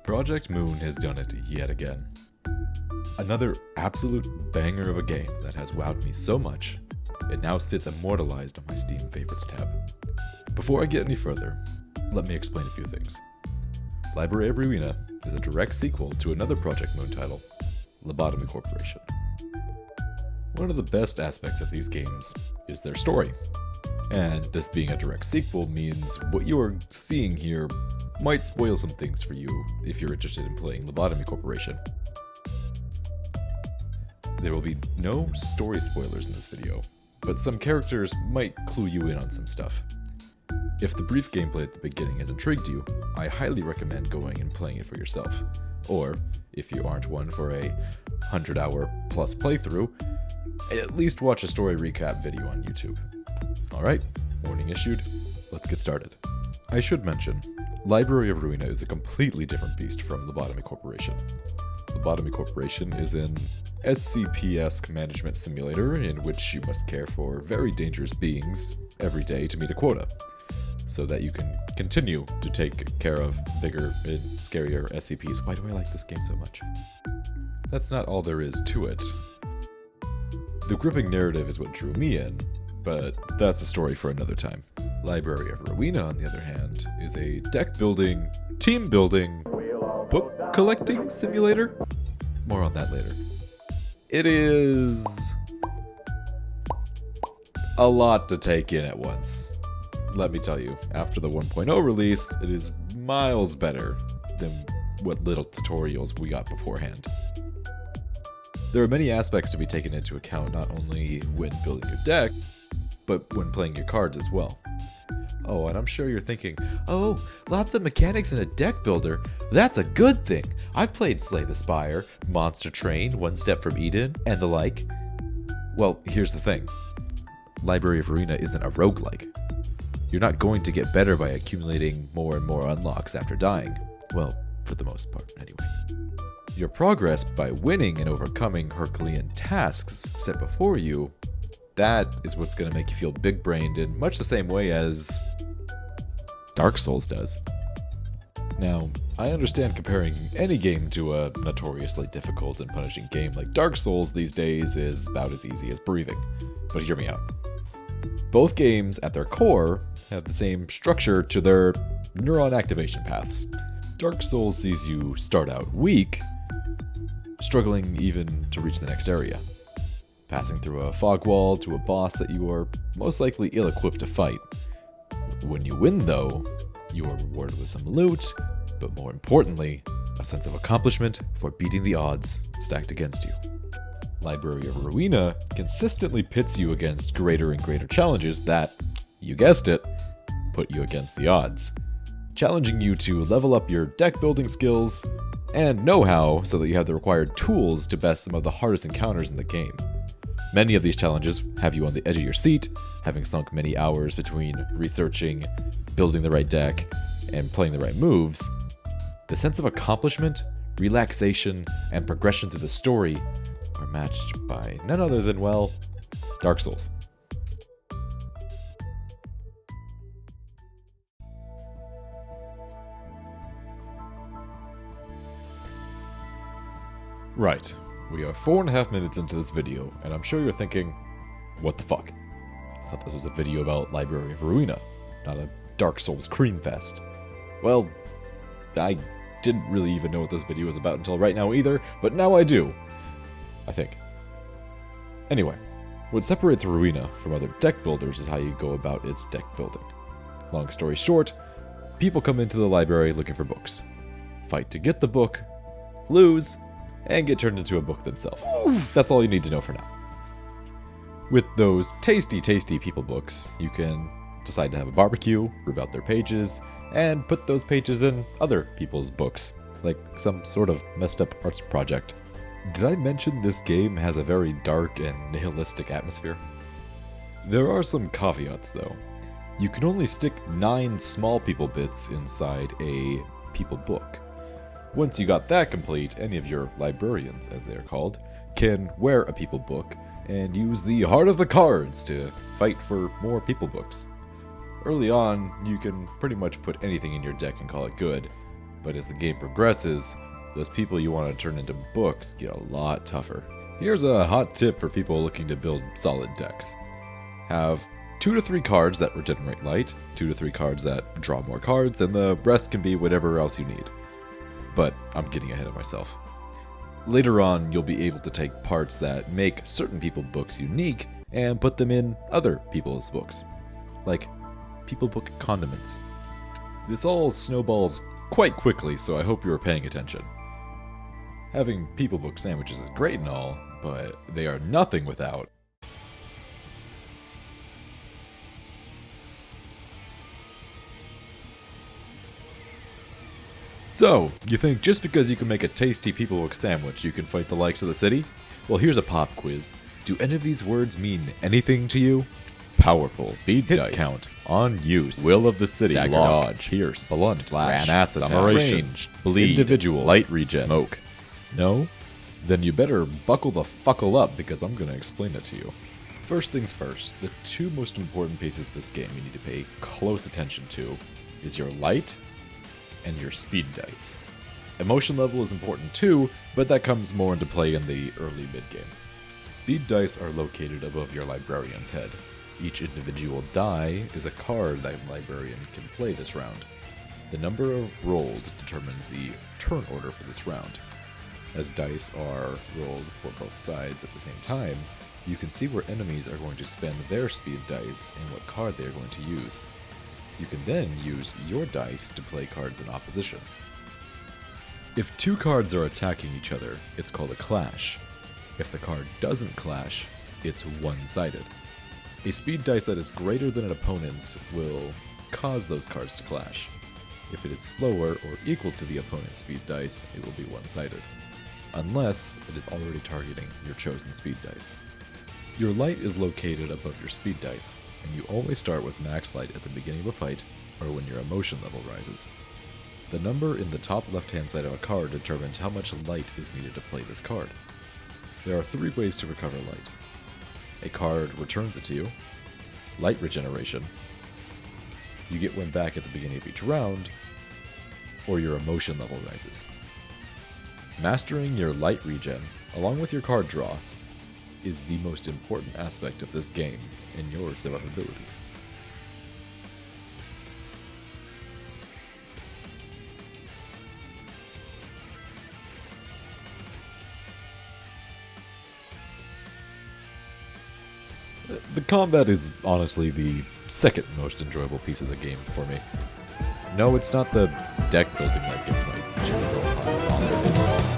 Project Moon has done it yet again. Another absolute banger of a game that has wowed me so much, it now sits immortalized on my Steam Favorites tab. Before I get any further, let me explain a few things. Library of Ruina is a direct sequel to another Project Moon title, Lobotomy Corporation. One of the best aspects of these games is their story, and this being a direct sequel means what you are seeing here might spoil some things for you if you're interested in playing Lobotomy Corporation. There will be no story spoilers in this video, but some characters might clue you in on some stuff. If the brief gameplay at the beginning has intrigued you, I highly recommend going and playing it for yourself. Or, if you aren't one for a 100-hour plus playthrough, at least watch a story recap video on YouTube. Alright, warning issued, let's get started. I should mention, Library of Ruina is a completely different beast from Lobotomy Corporation. Lobotomy Corporation is an SCP-esque management simulator in which you must care for very dangerous beings every day to meet a quota, so that you can continue to take care of bigger and scarier SCPs. Why do I like this game so much? That's not all there is to it. The gripping narrative is what drew me in, but that's a story for another time. Library of Ruina, on the other hand, is a deck-building, team-building, book-collecting simulator? More on that later. It is a lot to take in at once. Let me tell you, after the 1.0 release, it is miles better than what little tutorials we got beforehand. There are many aspects to be taken into account, not only when building your deck, but when playing your cards as well. Oh, and I'm sure you're thinking, oh, lots of mechanics in a deck builder, that's a good thing. I've played Slay the Spire, Monster Train, One Step from Eden, and the like. Well, here's the thing. Library of Ruina isn't a roguelike. You're not going to get better by accumulating more and more unlocks after dying. Well, for the most part, anyway. Your progress by winning and overcoming Herculean tasks set before you, that is what's going to make you feel big-brained in much the same way as Dark Souls does. Now, I understand comparing any game to a notoriously difficult and punishing game like Dark Souls these days is about as easy as breathing, but hear me out. Both games, at their core, have the same structure to their neuron activation paths. Dark Souls sees you start out weak, struggling even to reach the next area, passing through a fog wall to a boss that you are most likely ill-equipped to fight. When you win, though, you are rewarded with some loot, but more importantly, a sense of accomplishment for beating the odds stacked against you. Library of Ruina consistently pits you against greater and greater challenges that, you guessed it, put you against the odds, challenging you to level up your deck building skills and know-how so that you have the required tools to best some of the hardest encounters in the game. Many of these challenges have you on the edge of your seat, having sunk many hours between researching, building the right deck, and playing the right moves. The sense of accomplishment, relaxation, and progression through the story are matched by none other than, well, Dark Souls. Right, we are 4.5 minutes into this video, and I'm sure you're thinking, what the fuck? I thought this was a video about Library of Ruina, not a Dark Souls cream fest. Well, I didn't really even know what this video was about until right now either, but now I do. I think. Anyway, what separates Ruina from other deck builders is how you go about its deck building. Long story short, people come into the library looking for books, fight to get the book, lose, and get turned into a book themselves. That's all you need to know for now. With those tasty, tasty people books, you can decide to have a barbecue, rip out their pages, and put those pages in other people's books, like some sort of messed up arts project. Did I mention this game has a very dark and nihilistic atmosphere? There are some caveats though. You can only stick 9 small people bits inside a people book. Once you got that complete, any of your librarians, as they are called, can wear a people book and use the heart of the cards to fight for more people books. Early on, you can pretty much put anything in your deck and call it good, but as the game progresses, those people you want to turn into books get a lot tougher. Here's a hot tip for people looking to build solid decks. Have 2 to 3 cards that regenerate light, 2 to 3 cards that draw more cards, and the rest can be whatever else you need. But I'm getting ahead of myself. Later on, you'll be able to take parts that make certain people's books unique and put them in other people's books. Like people book condiments. This all snowballs quite quickly, so I hope you are paying attention. Having people book sandwiches is great and all, but they are nothing without So, you think just because you can make a tasty people book sandwich, you can fight the likes of the city? Well, here's a pop quiz. Do any of these words mean anything to you? Powerful, speed hit dice, count, on use, will of the city, stagger, lock, dodge, pierce, blunt, slash, mass attack, summarization, range, bleed, individual, light regen, smoke. No? Then you better buckle the fuckle up because I'm going to explain it to you. First things first, the 2 most important pieces of this game you need to pay close attention to is your light and your speed dice. Emotion level is important too, but that comes more into play in the early mid-game. Speed dice are located above your librarian's head. Each individual die is a card that librarian can play this round. The number rolled determines the turn order for this round. As dice are rolled for both sides at the same time, you can see where enemies are going to spend their speed dice and what card they are going to use. You can then use your dice to play cards in opposition. If 2 cards are attacking each other, it's called a clash. If the card doesn't clash, it's one-sided. A speed dice that is greater than an opponent's will cause those cards to clash. If it is slower or equal to the opponent's speed dice, it will be one-sided, unless it is already targeting your chosen speed dice. Your light is located above your speed dice, and you always start with max light at the beginning of a fight or when your emotion level rises. The number in the top left-hand side of a card determines how much light is needed to play this card. There are 3 ways to recover light. A card returns it to you, light regeneration, you get one back at the beginning of each round, or your emotion level rises. Mastering your light regen, along with your card draw, is the most important aspect of this game in your survivability. The combat is honestly the second most enjoyable piece of the game for me. No, it's not the deck building that gets my jimmies all hot and bothered. It's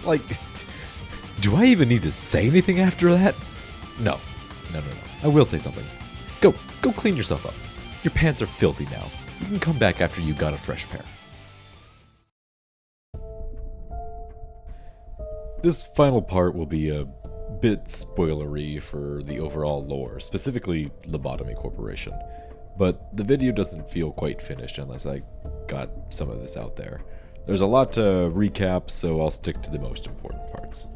like, do I even need to say anything after that? No. I will say something. Go clean yourself up. Your pants are filthy now. You can come back after you got a fresh pair. This final part will be a bit spoilery for the overall lore, specifically Lobotomy Corporation. But the video doesn't feel quite finished unless I got some of this out there. There's a lot to recap, so I'll stick to the most important parts.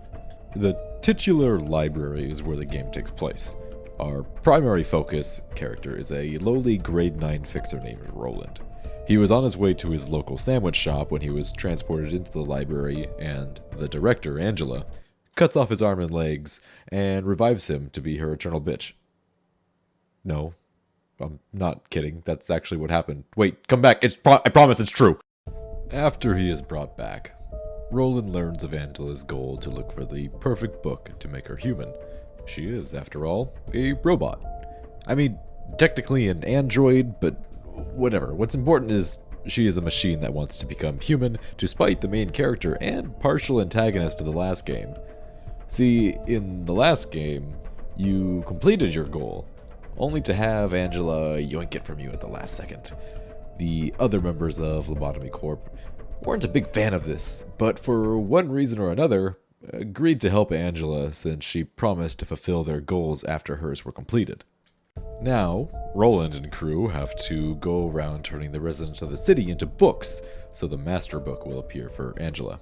The titular library is where the game takes place. Our primary focus character is a lowly grade 9 fixer named Roland. He was on his way to his local sandwich shop when he was transported into the library, and the director, Angela, cuts off his arm and legs and revives him to be her eternal bitch. No, I'm not kidding. That's actually what happened. Wait, come back. I promise it's true. After he is brought back, Roland learns of Angela's goal to look for the perfect book to make her human. She is, after all, a robot. I mean, technically an android, but whatever. What's important is she is a machine that wants to become human to spite the main character and partial antagonist of the last game. See, in the last game, you completed your goal, only to have Angela yoink it from you at the last second. The other members of Lobotomy Corp weren't a big fan of this, but for one reason or another, agreed to help Angela since she promised to fulfill their goals after hers were completed. Now, Roland and crew have to go around turning the residents of the city into books, so the master book will appear for Angela.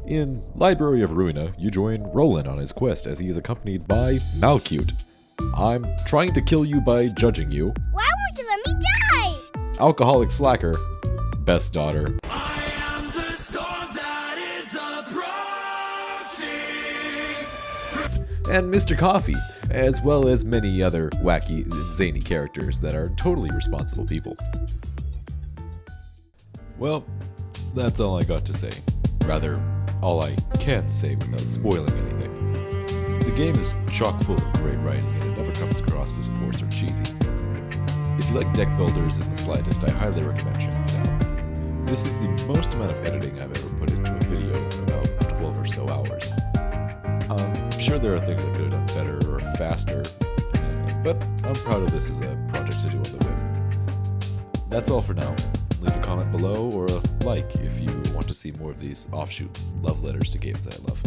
In Library of Ruina, you join Roland on his quest as he is accompanied by Malcute. I'm trying to kill you by judging you. Why won't you let me die? Alcoholic slacker. Best daughter. I am the storm that is approaching. And Mr. Coffee, as well as many other wacky and zany characters that are totally responsible people. Well, that's all I got to say. Rather, all I can say without spoiling anything. The game is chock full of great writing and it never comes across as forced or cheesy. If you like deck builders in the slightest, I highly recommend checking it out. This is the most amount of editing I've ever put into a video in about 12 or so hours. I'm sure there are things I could have done better or faster, but I'm proud of this as a project to do on the whim. That's all for now. Leave a comment below or a like if you want to see more of these offshoot love letters to games that I love.